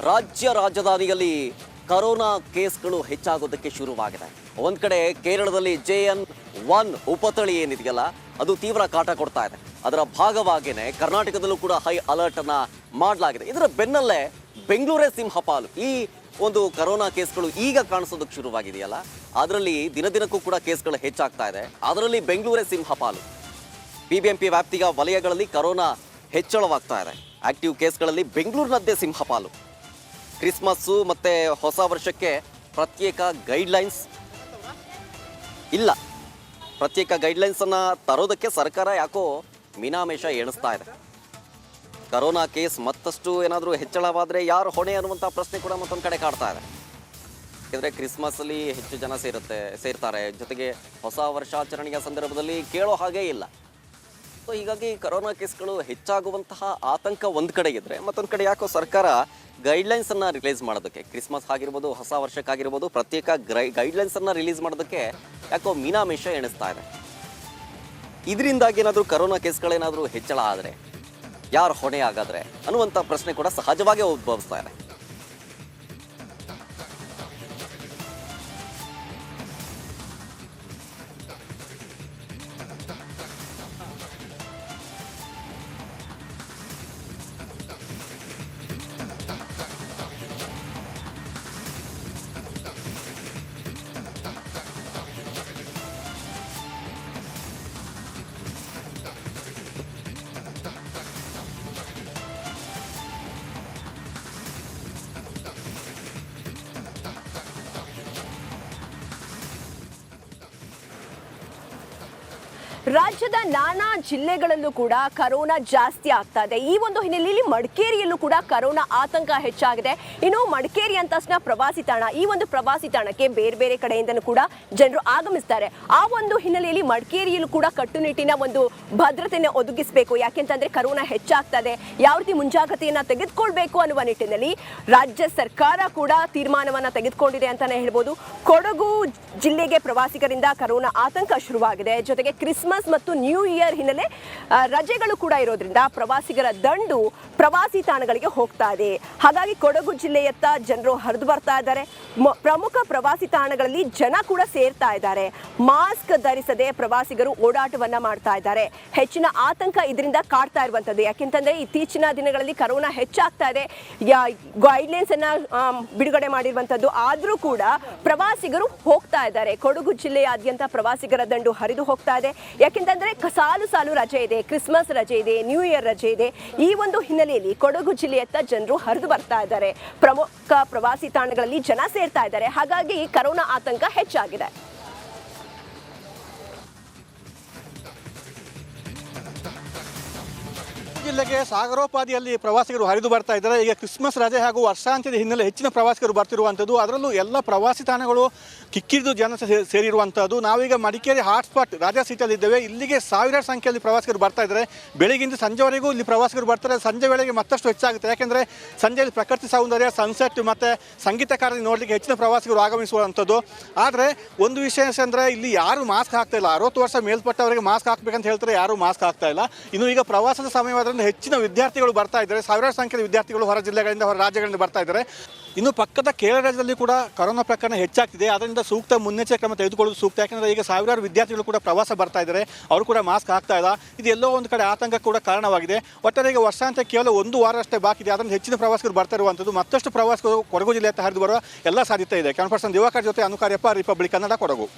ರಾಜ್ಯ ರಾಜಧಾನಿಯಲ್ಲಿ ಕರೋನಾ ಕೇಸ್ಗಳು ಹೆಚ್ಚಾಗೋದಕ್ಕೆ ಶುರುವಾಗಿದೆ. ಒಂದ್ ಕಡೆ ಕೇರಳದಲ್ಲಿ JN1 ಉಪತಳಿ ಏನಿದೆಯಲ್ಲ ಅದು ತೀವ್ರ ಕಾಟ ಕೊಡ್ತಾ ಇದೆ. ಅದರ ಭಾಗವಾಗಿಯೇ ಕರ್ನಾಟಕದಲ್ಲೂ ಕೂಡ ಹೈ ಅಲರ್ಟ್ ಅನ್ನ ಮಾಡಲಾಗಿದೆ. ಇದರ ಬೆನ್ನಲ್ಲೇ ಬೆಂಗಳೂರೇ ಸಿಂಹಪಾಲು. ಈ ಒಂದು ಕರೋನಾ ಕೇಸ್ಗಳು ಈಗ ಕಾಣಿಸೋದಕ್ಕೆ ಶುರುವಾಗಿದೆಯಲ್ಲ, ಅದರಲ್ಲಿ ದಿನದಿನಕ್ಕೂ ಕೂಡ ಕೇಸ್ಗಳು ಹೆಚ್ಚಾಗ್ತಾ ಇದೆ. ಅದರಲ್ಲಿ ಬೆಂಗಳೂರೇ ಸಿಂಹಪಾಲು. BBMP ವ್ಯಾಪ್ತಿಯ ವಲಯಗಳಲ್ಲಿ ಕರೋನಾ ಹೆಚ್ಚಳವಾಗ್ತಾ ಇದೆ. ಆಕ್ಟಿವ್ ಕೇಸ್ಗಳಲ್ಲಿ ಬೆಂಗಳೂರಿನದ್ದೇ ಸಿಂಹಪಾಲು. ಕ್ರಿಸ್ಮಸ್ಸು ಮತ್ತು ಹೊಸ ವರ್ಷಕ್ಕೆ ಪ್ರತ್ಯೇಕ ಗೈಡ್ಲೈನ್ಸ್ ಇಲ್ಲ. ಪ್ರತ್ಯೇಕ ಗೈಡ್ಲೈನ್ಸನ್ನು ತರೋದಕ್ಕೆ ಸರ್ಕಾರ ಯಾಕೋ ಮೀನಾಮೇಷ ಎಣಿಸ್ತಾ ಇದೆ. ಕರೋನಾ ಕೇಸ್ ಮತ್ತಷ್ಟು ಏನಾದರೂ ಹೆಚ್ಚಳವಾದರೆ ಯಾರು ಹೊಣೆ ಅನ್ನುವಂಥ ಪ್ರಶ್ನೆ ಕೂಡ ಮತ್ತೊಂದು ಕಡೆ ಕಾಡ್ತಾ ಇದೆ. ಯಾಕೆಂದರೆ ಕ್ರಿಸ್ಮಸ್ಸಲ್ಲಿ ಹೆಚ್ಚು ಜನ ಸೇರ್ತಾರೆ, ಜೊತೆಗೆ ಹೊಸ ವರ್ಷಾಚರಣೆಯ ಸಂದರ್ಭದಲ್ಲಿ ಕೇಳೋ ಹಾಗೇ ಇಲ್ಲ. ಸೊ ಹೀಗಾಗಿ ಕರೋನಾ ಕೇಸ್ಗಳು ಹೆಚ್ಚಾಗುವಂತಹ ಆತಂಕ ಒಂದು ಕಡೆ ಇದ್ದರೆ, ಮತ್ತೊಂದು ಕಡೆ ಯಾಕೋ ಸರ್ಕಾರ ಗೈಡ್ಲೈನ್ಸನ್ನು ರಿಲೀಸ್ ಮಾಡೋದಕ್ಕೆ, ಕ್ರಿಸ್ಮಸ್ ಆಗಿರ್ಬೋದು, ಹೊಸ ವರ್ಷಕ್ಕಾಗಿರ್ಬೋದು, ಪ್ರತ್ಯೇಕ ಗೈಡ್ಲೈನ್ಸನ್ನು ರಿಲೀಸ್ ಮಾಡೋದಕ್ಕೆ ಯಾಕೋ ಮೀನಾಮೇಷ ಎಣಿಸ್ತಾ ಇದೆ. ಇದರಿಂದಾಗಿ ಏನಾದರೂ ಕರೋನಾ ಕೇಸ್ಗಳೇನಾದರೂ ಹೆಚ್ಚಳ ಆದರೆ ಯಾರು ಹೊಣೆ ಆಗಾದ್ರೆ ಅನ್ನುವಂಥ ಪ್ರಶ್ನೆ ಕೂಡ ಸಹಜವಾಗಿ ಉದ್ಭವಿಸ್ತಾ ಇದೆ. ರಾಜ್ಯದ ನಾನಾ ಜಿಲ್ಲೆಗಳಲ್ಲೂ ಕೂಡ ಕರೋನಾ ಜಾಸ್ತಿ ಆಗ್ತಾ ಇದೆ. ಈ ಒಂದು ಹಿನ್ನೆಲೆಯಲ್ಲಿ ಮಡಿಕೇರಿಯಲ್ಲೂ ಕೂಡ ಕರೋನಾ ಆತಂಕ ಹೆಚ್ಚಾಗಿದೆ. ಇನ್ನು ಮಡಿಕೇರಿ ಅಂತ ತಕ್ಷಣ ಪ್ರವಾಸಿ ತಾಣ, ಈ ಒಂದು ಪ್ರವಾಸಿ ತಾಣಕ್ಕೆ ಬೇರೆ ಬೇರೆ ಕಡೆಯಿಂದನೂ ಕೂಡ ಜನರು ಆಗಮಿಸ್ತಾರೆ. ಆ ಒಂದು ಹಿನ್ನೆಲೆಯಲ್ಲಿ ಮಡಿಕೇರಿಯಲ್ಲೂ ಕೂಡ ಕಟ್ಟುನಿಟ್ಟಿನ ಒಂದು ಭದ್ರತೆಯನ್ನು ಒದಗಿಸಬೇಕು. ಯಾಕೆಂತಂದ್ರೆ ಕರೋನಾ ಹೆಚ್ಚಾಗ್ತಾ ಇದೆ, ಯಾವ ರೀತಿ ಮುಂಜಾಗ್ರತೆಯನ್ನ ತೆಗೆದುಕೊಳ್ಬೇಕು ಅನ್ನುವ ನಿಟ್ಟಿನಲ್ಲಿ ರಾಜ್ಯ ಸರ್ಕಾರ ಕೂಡ ತೀರ್ಮಾನವನ್ನ ತೆಗೆದುಕೊಂಡಿದೆ ಅಂತಾನೆ ಹೇಳ್ಬೋದು. ಕೊಡಗು ಜಿಲ್ಲೆಗೆ ಪ್ರವಾಸಿಗರಿಂದ ಕರೋನಾ ಆತಂಕ ಶುರುವಾಗಿದೆ. ಜೊತೆಗೆ ಕ್ರಿಸ್ಮಸ್ ಮತ್ತು ನ್ಯೂ ಇಯರ್ ಹಿನ್ನೆಲೆ ರಜೆಗಳು ಕೂಡ ಇರೋದ್ರಿಂದ ಪ್ರವಾಸಿಗರ ದಂಡು ಪ್ರವಾಸಿ ತಾಣಗಳಿಗೆ ಹೋಗ್ತಾ ಇದೆ. ಹಾಗಾಗಿ ಕೊಡಗು ಜಿಲ್ಲೆಯತ್ತ ಜನರು ಹರಿದು ಬರ್ತಾ ಇದ್ದಾರೆ. ಪ್ರಮುಖ ಪ್ರವಾಸಿ ತಾಣಗಳಲ್ಲಿ ಜನ ಕೂಡ ಸೇರ್ತಾ ಇದ್ದಾರೆ. ಮಾಸ್ಕ್ ಧರಿಸದೆ ಪ್ರವಾಸಿಗರು ಓಡಾಟವನ್ನ ಮಾಡ್ತಾ ಇದ್ದಾರೆ. ಹೆಚ್ಚಿನ ಆತಂಕ ಇದರಿಂದ ಕಾಡ್ತಾ ಇರುವಂತದ್ದು. ಯಾಕೆಂತಂದ್ರೆ ಇತ್ತೀಚಿನ ದಿನಗಳಲ್ಲಿ ಕರೋನಾ ಹೆಚ್ಚಾಗ್ತಾ ಇದೆ. ಗೈಡ್ಲೈನ್ಸ್ ಅನ್ನ ಬಿಡುಗಡೆ ಮಾಡಿರುವಂತದ್ದು, ಆದ್ರೂ ಕೂಡ ಪ್ರವಾಸಿಗರು ಹೋಗ್ತಾ ಇದ್ದಾರೆ. ಕೊಡಗು ಜಿಲ್ಲೆಯಾದ್ಯಂತ ಪ್ರವಾಸಿಗರ ದಂಡು ಹರಿದು ಹೋಗ್ತಾ ಇದೆ. ಯಾಕೆಂತಂದ್ರೆ ಸಾಲು ರಜೆ ಇದೆ, ಕ್ರಿಸ್ಮಸ್ ರಜೆ ಇದೆ, ನ್ಯೂ ಇಯರ್ ರಜೆ ಇದೆ. ಈ ಒಂದು ಹಿನ್ನೆಲೆಯಲ್ಲಿ ಕೊಡಗು ಜಿಲ್ಲೆಯತ್ತ ಜನರು ಹರಿದು ಬರ್ತಾ ಇದ್ದಾರೆ. ಪ್ರಮುಖ ಪ್ರವಾಸಿ ತಾಣಗಳಲ್ಲಿ ಜನ ಸೇರ್ತಾ ಇದ್ದಾರೆ. ಹಾಗಾಗಿ ಕರೋನಾ ಆತಂಕ ಹೆಚ್ಚಾಗಿದೆ. ಜಿಲ್ಲೆಗೆ ಸಾಗರೋಪಾದಿಯಲ್ಲಿ ಪ್ರವಾಸಿಗರು ಹರಿದು ಬರ್ತಾ ಇದ್ದಾರೆ. ಈಗ ಕ್ರಿಸ್ಮಸ್ ರಜೆ ಹಾಗೂ ವರ್ಷಾಂತ್ಯದ ಹಿನ್ನೆಲೆ ಹೆಚ್ಚಿನ ಪ್ರವಾಸಿಗರು ಬರ್ತಿರುವಂಥದ್ದು. ಅದರಲ್ಲೂ ಎಲ್ಲ ಪ್ರವಾಸಿ ತಾಣಗಳು ಕಿಕ್ಕಿರಿದು ಜನ ಸೇರಿರುವಂಥದ್ದು. ನಾವೀಗ ಮಡಿಕೇರಿ ಹಾಟ್ಸ್ಪಾಟ್ ರಾಜಾ ಸೀಟಲ್ಲಿದ್ದೇವೆ. ಇಲ್ಲಿಗೆ ಸಾವಿರಾರು ಸಂಖ್ಯೆಯಲ್ಲಿ ಪ್ರವಾಸಿಗರು ಬರ್ತಾ ಇದ್ದಾರೆ. ಬೆಳಗಿಂದ ಸಂಜೆವರೆಗೂ ಇಲ್ಲಿ ಪ್ರವಾಸಿಗರು ಬರ್ತಾರೆ. ಸಂಜೆ ವೇಳೆಗೆ ಮತ್ತಷ್ಟು ಹೆಚ್ಚಾಗುತ್ತೆ. ಯಾಕೆಂದರೆ ಸಂಜೆಯಲ್ಲಿ ಪ್ರಕೃತಿ ಸೌಂದರ್ಯ, ಸನ್ಸೆಟ್ ಮತ್ತು ಸಂಗೀತಕಾರರಿಗೆ ನೋಡಲಿಕ್ಕೆ ಹೆಚ್ಚಿನ ಪ್ರವಾಸಿಗರು ಆಗಮಿಸುವಂಥದ್ದು. ಆದರೆ ಒಂದು ವಿಷಯ ಅಂದರೆ ಇಲ್ಲಿ ಯಾರು ಮಾಸ್ಕ್ ಹಾಕ್ತಾ ಇಲ್ಲ. 60 ವರ್ಷ ಮೇಲ್ಪಟ್ಟವರಿಗೆ ಮಾಸ್ಕ್ ಹಾಕಬೇಕಂತ ಹೇಳ್ತಾರೆ, ಯಾರೂ ಮಾಸ್ಕ್ ಹಾಕ್ತಾ ಇಲ್ಲ. ಇನ್ನು ಈಗ ಪ್ರವಾಸದ ಸಮಯವಾದ ಹೆಚ್ಚಿನ ವಿದ್ಯಾರ್ಥಿಗಳು ಬರ್ತಾ ಇದ್ದಾರೆ. ಸಾವಿರಾರು ಸಂಖ್ಯೆಯ ವಿದ್ಯಾರ್ಥಿಗಳು ಹೊರ ಜಿಲ್ಲೆಗಳಿಂದ, ಹೊರ ರಾಜ್ಯಗಳಿಂದ ಬರ್ತಾ ಇದ್ದಾರೆ. ಇನ್ನು ಪಕ್ಕದ ಕೇರಳ ರಾಜ್ಯದಲ್ಲಿ ಕೂಡ ಕೊರೋನಾ ಪ್ರಕರಣ ಹೆಚ್ಚಾಗ್ತಿದೆ. ಅದರಿಂದ ಸೂಕ್ತ ಮುನ್ನೆಚ್ಚರಿಕೆ ಕ್ರಮ ತೆಗೆದುಕೊಳ್ಳೋದು ಸೂಕ್ತ. ಯಾಕೆಂದರೆ ಈಗ ಸಾವಿರಾರು ವಿದ್ಯಾರ್ಥಿಗಳು ಕೂಡ ಪ್ರವಾಸ ಬರ್ತಾ ಇದ್ದಾರೆ, ಅವರು ಕೂಡ ಮಾಸ್ಕ್ ಹಾಕ್ತಾ ಇಲ್ಲ. ಇದು ಎಲ್ಲೋ ಒಂದು ಕಡೆ ಆತಂಕ ಕೂಡ ಕಾರಣವಾಗಿದೆ. ಒಟ್ಟಾರೆ ಈಗ ವರ್ಷಾಂತ್ಯ ಕೇವಲ 1 ವಾರ ಅಷ್ಟೇ ಬಾಕಿ ಇದೆ. ಅದರಿಂದ ಹೆಚ್ಚಿನ ಪ್ರವಾಸಿಗರು ಬರ್ತಾ ಇರುವಂಥದ್ದು. ಮತ್ತಷ್ಟು ಪ್ರವಾಸಿಗರು ಕೊಡಗು ಜಿಲ್ಲೆಯತ್ತ ಹರಿದು ಬರುವ ಎಲ್ಲ ಸಾಧ್ಯತೆ ಇದೆ. ಕ್ಯಾಮರಾ ಪರ್ಸನ್ ದಿವಾಕರ್ ಜೊತೆ ಅನುಕಾರ್ಯಪ್ಪ, ರಿಪಬ್ಲಿಕ್ ಕನ್ನಡ, ಕೊಡಗು.